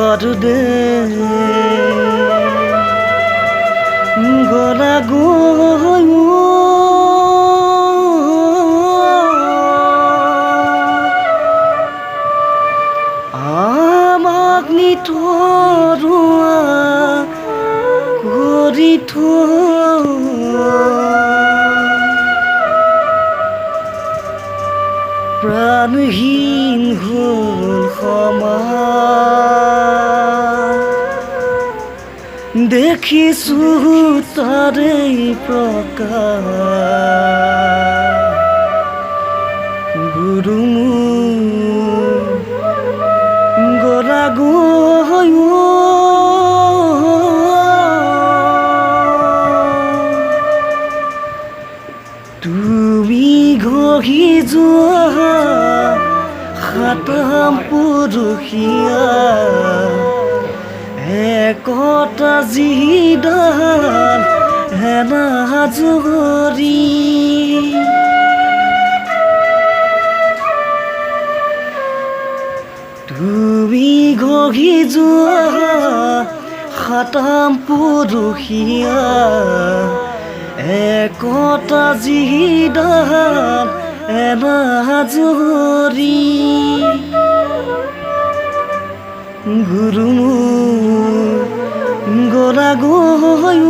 গৰুদে গলা গৈ আমাক নিথৰুৱা কৰি প্ৰাণহীন হ'ল সমাজ দেখিছোঁ তাৰে প্ৰকাশ গুৰু গলা গৈ তুমি গঢ়ি যোৱা সাতাম পুৰুষীয়া একতা যিডাল এনাজৰী তুমি গঢ়ি যোৱা সাতাম পুৰুষীয়া একতা যিডাল এনাজৰী গুৰু গলা গৈ